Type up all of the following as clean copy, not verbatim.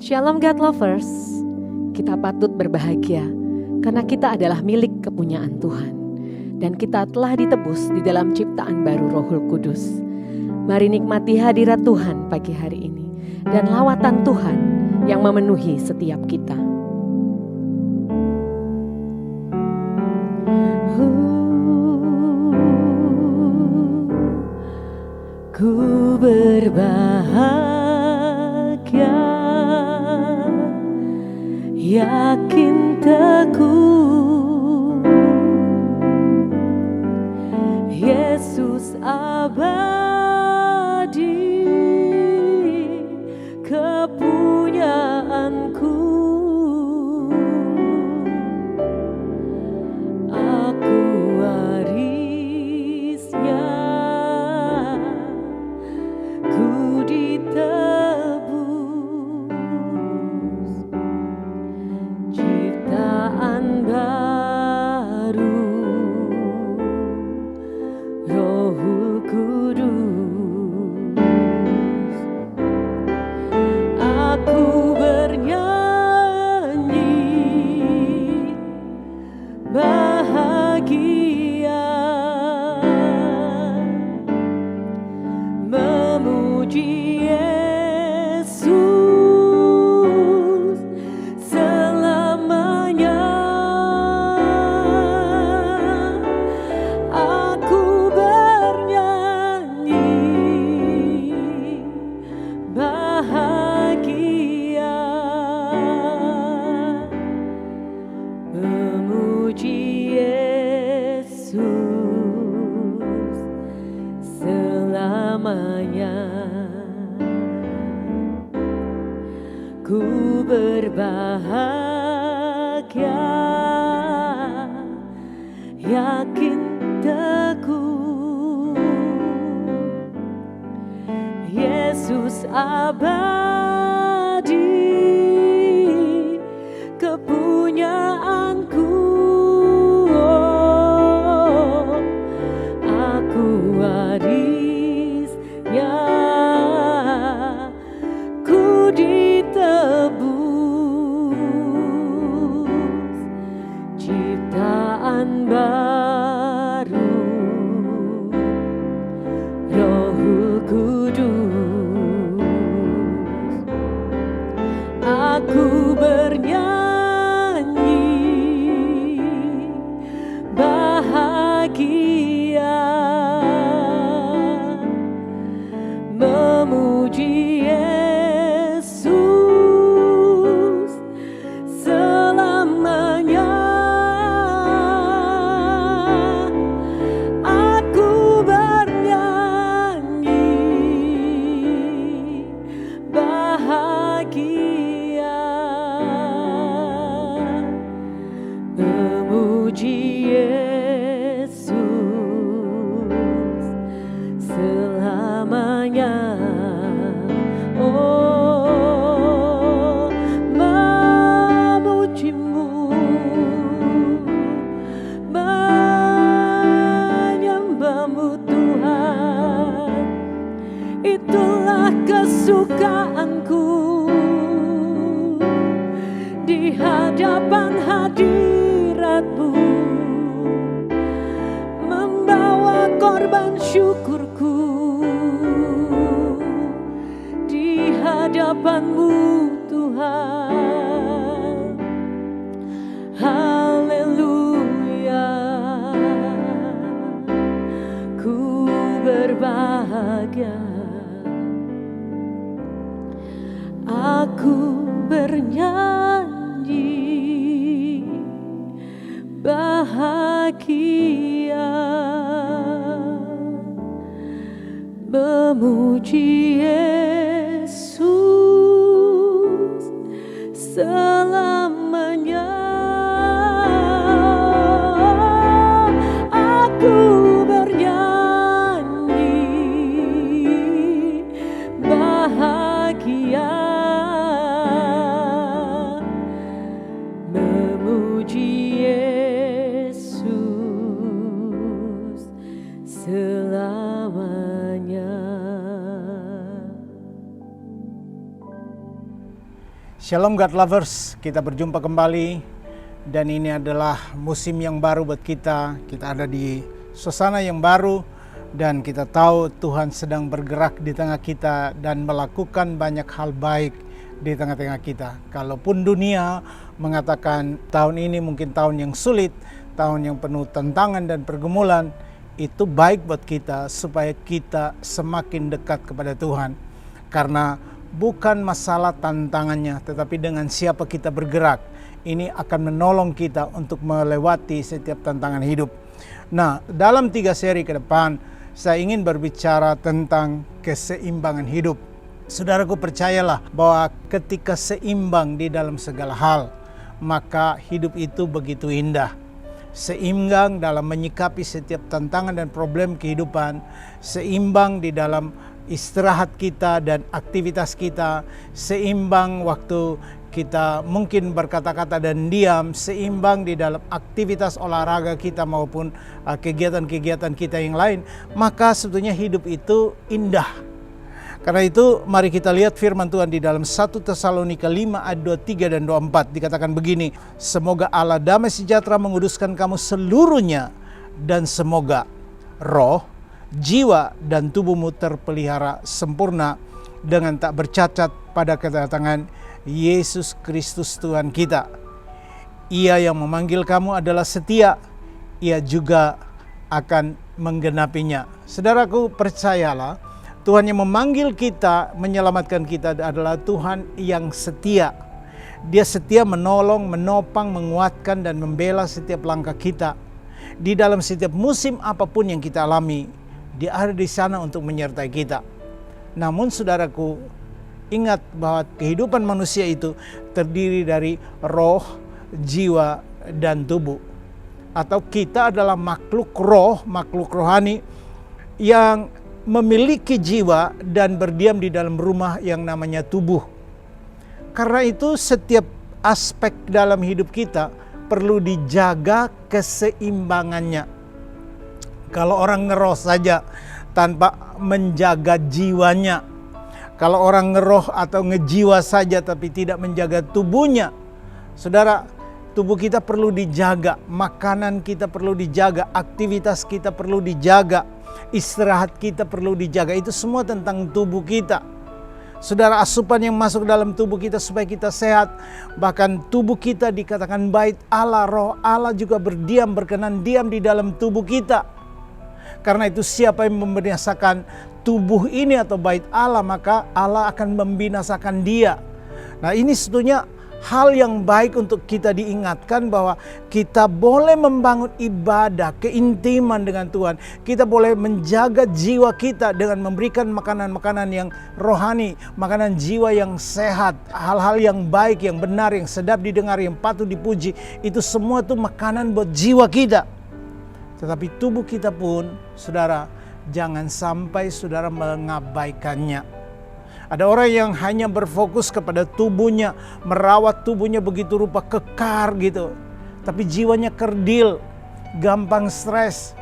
Shalom God Lovers, kita patut berbahagia karena kita adalah milik kepunyaan Tuhan. Dan kita telah ditebus di dalam ciptaan baru Rohul Kudus. Mari nikmati hadirat Tuhan pagi hari ini dan lawatan Tuhan yang memenuhi setiap kita. Ku berbahagia, yakin teguh, Yesus abadi, kepunyaanku. Aku warisnya, ku ditebus, ciptaan baru, Rohul Kudus. Aku bernyanyi bahagia, memuji Yesus selamanya. Aku bernyanyi bahagia, memuji Yesus selamanya. Ku berbahagia, yakin teguh, Yesus abadi, kepunyaanku. Oh, aku warisnya, ku ditebus, ciptaan baru, Rohul Kudus. Aku bernyanyi bahagia, memuji Yesus selamanya. Aku bernyanyi bahagia, memuji Yesus selamanya. Oh, memujimu, menyembahmu Tuhan, itulah kesukaanku di hadapan hadiratmu, membawa korban syukurku di hadapanmu Tuhan. Haleluya, ku berbahagia, aku bernyanyi bahagia, memuji Yesus selamanya. Aku bernyanyi bahagia, memuji Yesus selamanya. Shalom God Lovers, kita berjumpa kembali dan ini adalah musim yang baru buat kita. Kita ada di suasana yang baru dan kita tahu Tuhan sedang bergerak di tengah kita dan melakukan banyak hal baik di tengah-tengah kita. Kalaupun dunia mengatakan tahun ini mungkin tahun yang sulit, tahun yang penuh tantangan dan pergumulan, itu baik buat kita supaya kita semakin dekat kepada Tuhan. Karena bukan masalah tantangannya, tetapi dengan siapa kita bergerak. Ini akan menolong kita untuk melewati setiap tantangan hidup. Nah, dalam 3 seri ke depan, saya ingin berbicara tentang keseimbangan hidup. Saudaraku, percayalah bahwa ketika seimbang di dalam segala hal, maka hidup itu begitu indah. Seimbang dalam menyikapi setiap tantangan dan problem kehidupan, seimbang di dalam istirahat kita dan aktivitas kita, seimbang waktu kita mungkin berkata-kata dan diam, seimbang di dalam aktivitas olahraga kita maupun kegiatan-kegiatan kita yang lain, maka sebetulnya hidup itu indah. Karena itu mari kita lihat firman Tuhan di dalam 1 Tesalonika 5 ayat 23 dan 24, dikatakan begini, semoga Allah damai sejahtera menguduskan kamu seluruhnya, dan semoga roh, jiwa dan tubuhmu terpelihara sempurna dengan tak bercacat pada kedatangan Yesus Kristus Tuhan kita. Ia yang memanggil kamu adalah setia, ia juga akan menggenapinya. Saudaraku, percayalah, Tuhan yang memanggil kita, menyelamatkan kita adalah Tuhan yang setia. Dia setia menolong, menopang, menguatkan dan membela setiap langkah kita. Di dalam setiap musim apapun yang kita alami, Dia ada di sana untuk menyertai kita. Namun saudaraku, ingat bahwa kehidupan manusia itu terdiri dari roh, jiwa, dan tubuh. Atau kita adalah makhluk roh, makhluk rohani yang memiliki jiwa dan berdiam di dalam rumah yang namanya tubuh. Karena itu setiap aspek dalam hidup kita perlu dijaga keseimbangannya. Kalau orang ngeroh saja tanpa menjaga jiwanya, kalau orang ngeroh atau ngejiwa saja tapi tidak menjaga tubuhnya, saudara, tubuh kita perlu dijaga, makanan kita perlu dijaga, aktivitas kita perlu dijaga, istirahat kita perlu dijaga. Itu semua tentang tubuh kita. Saudara, asupan yang masuk dalam tubuh kita supaya kita sehat. Bahkan tubuh kita dikatakan bait Allah, roh Allah juga berdiam, berkenan diam di dalam tubuh kita. Karena itu siapa yang membinasakan tubuh ini atau bait Allah, maka Allah akan membinasakan dia. Nah, ini sebetulnya hal yang baik untuk kita diingatkan bahwa kita boleh membangun ibadah, keintiman dengan Tuhan. Kita boleh menjaga jiwa kita dengan memberikan makanan-makanan yang rohani, makanan jiwa yang sehat, hal-hal yang baik, yang benar, yang sedap didengar, yang patut dipuji. Itu semua tuh makanan buat jiwa kita. Tetapi tubuh kita pun, saudara, jangan sampai saudara mengabaikannya. Ada orang yang hanya berfokus kepada tubuhnya, merawat tubuhnya begitu rupa kekar gitu. Tapi jiwanya kerdil, gampang stres.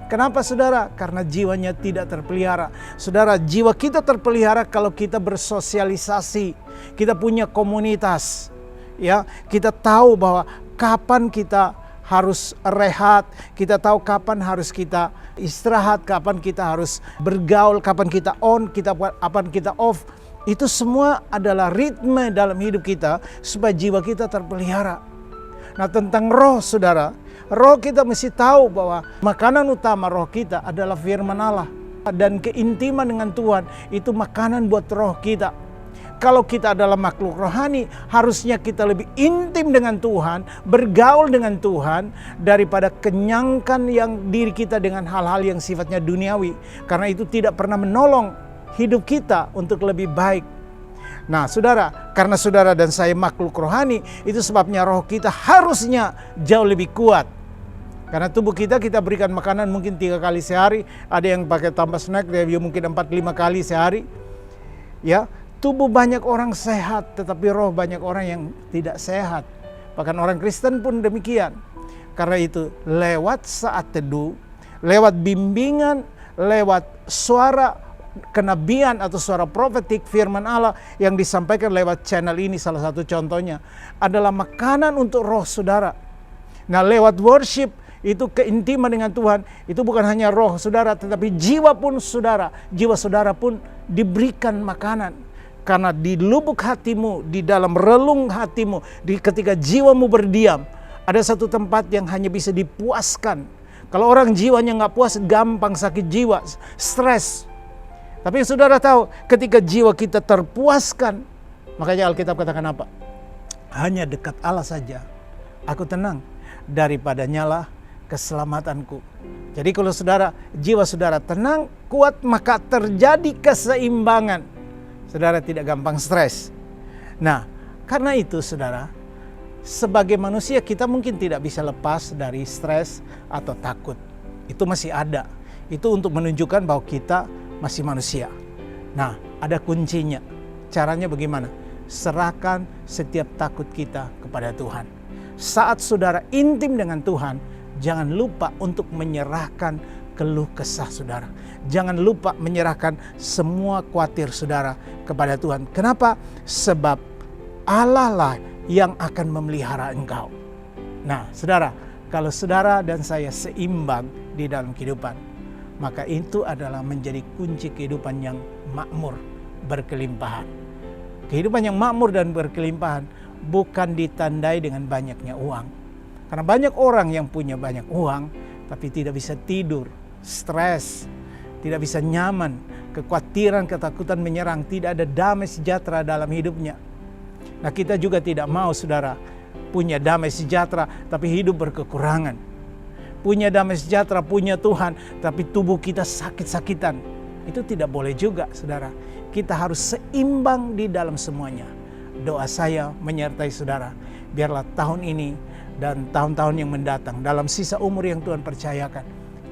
Kenapa saudara? Karena jiwanya tidak terpelihara. Saudara, jiwa kita terpelihara kalau kita bersosialisasi. Kita punya komunitas. Ya, kita tahu bahwa kapan kita harus rehat, kita tahu kapan harus kita istirahat, kapan kita harus bergaul, kapan kita on, kapan kita off. Itu semua adalah ritme dalam hidup kita supaya jiwa kita terpelihara. Nah, tentang roh saudara, roh kita mesti tahu bahwa makanan utama roh kita adalah firman Allah. Dan keintiman dengan Tuhan itu makanan buat roh kita. Kalau kita adalah makhluk rohani, harusnya kita lebih intim dengan Tuhan, bergaul dengan Tuhan, daripada kenyangkan yang diri kita dengan hal-hal yang sifatnya duniawi. Karena itu tidak pernah menolong hidup kita untuk lebih baik. Nah saudara, karena saudara dan saya makhluk rohani, itu sebabnya roh kita harusnya jauh lebih kuat. Karena tubuh kita berikan makanan mungkin 3 kali sehari, ada yang pakai tambah snack, dia mungkin 4-5 kali sehari. Ya, tubuh banyak orang sehat, tetapi roh banyak orang yang tidak sehat. Bahkan orang Kristen pun demikian. Karena itu lewat saat teduh, lewat bimbingan, lewat suara kenabian atau suara profetik firman Allah yang disampaikan lewat channel ini, salah satu contohnya adalah makanan untuk roh saudara. Nah, lewat worship itu keintiman dengan Tuhan, itu bukan hanya roh saudara, tetapi jiwa pun saudara. Jiwa saudara pun diberikan makanan. Karena di lubuk hatimu, di dalam relung hatimu, ketika jiwamu berdiam, ada satu tempat yang hanya bisa dipuaskan. Kalau orang jiwanya nggak puas, gampang sakit jiwa, stres. Tapi saudara tahu, ketika jiwa kita terpuaskan, makanya Alkitab katakan apa? Hanya dekat Allah saja aku tenang, daripada nyala keselamatanku. Jadi kalau saudara, jiwa saudara tenang, kuat, maka terjadi keseimbangan. Saudara tidak gampang stres. Nah, karena itu saudara, sebagai manusia kita mungkin tidak bisa lepas dari stres atau takut. Itu masih ada. Itu untuk menunjukkan bahwa kita masih manusia. Nah, ada kuncinya. Caranya bagaimana? Serahkan setiap takut kita kepada Tuhan. Saat saudara intim dengan Tuhan, jangan lupa untuk menyerahkan keluh kesah saudara. Jangan lupa menyerahkan semua khawatir saudara kepada Tuhan. Kenapa? Sebab Allah lah yang akan memelihara engkau. Nah, saudara, kalau saudara dan saya seimbang di dalam kehidupan, maka itu adalah menjadi kunci kehidupan yang makmur, berkelimpahan. Kehidupan yang makmur dan berkelimpahan bukan ditandai dengan banyaknya uang. Karena banyak orang yang punya banyak uang, tapi tidak bisa tidur, stres, tidak bisa nyaman, kekhawatiran, ketakutan menyerang, tidak ada damai sejahtera dalam hidupnya. Nah, kita juga tidak mau saudara punya damai sejahtera tapi hidup berkekurangan. Punya damai sejahtera, punya Tuhan, tapi tubuh kita sakit-sakitan. Itu tidak boleh juga saudara. Kita harus seimbang di dalam semuanya. Doa saya menyertai saudara. Biarlah tahun ini dan tahun-tahun yang mendatang, dalam sisa umur yang Tuhan percayakan,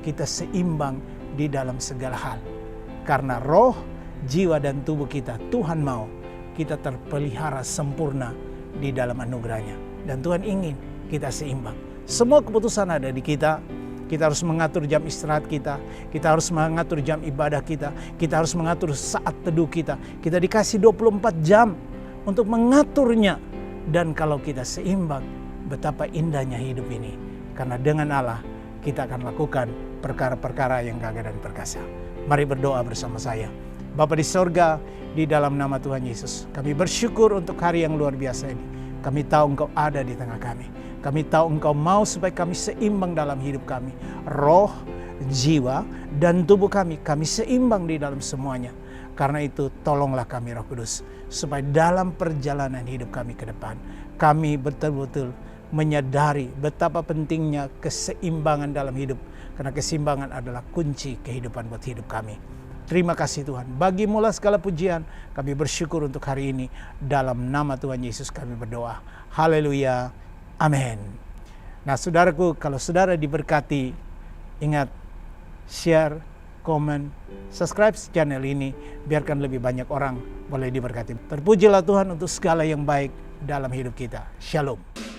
kita seimbang di dalam segala hal. Karena roh, jiwa dan tubuh kita, Tuhan mau kita terpelihara sempurna di dalam anugerahnya. Dan Tuhan ingin kita seimbang. Semua keputusan ada di kita. Kita harus mengatur jam istirahat kita. Kita harus mengatur jam ibadah kita. Kita harus mengatur saat teduh kita. Kita dikasih 24 jam untuk mengaturnya. Dan kalau kita seimbang, betapa indahnya hidup ini. Karena dengan Allah kita akan lakukan perkara-perkara yang gagah dan perkasa. Mari berdoa bersama saya. Bapa di sorga, di dalam nama Tuhan Yesus, kami bersyukur untuk hari yang luar biasa ini. Kami tahu Engkau ada di tengah kami. Kami tahu Engkau mau supaya kami seimbang dalam hidup kami. Roh, jiwa, dan tubuh kami seimbang di dalam semuanya. Karena itu tolonglah kami Roh Kudus, supaya dalam perjalanan hidup kami ke depan, kami betul-betul menyadari betapa pentingnya keseimbangan dalam hidup. Karena keseimbangan adalah kunci kehidupan buat hidup kami. Terima kasih Tuhan. Bagimulah segala pujian. Kami bersyukur untuk hari ini. Dalam nama Tuhan Yesus kami berdoa. Haleluya. Amin. Nah saudaraku, kalau saudara diberkati, ingat share, komen, subscribe channel ini. Biarkan lebih banyak orang boleh diberkati. Terpujilah Tuhan untuk segala yang baik dalam hidup kita. Shalom.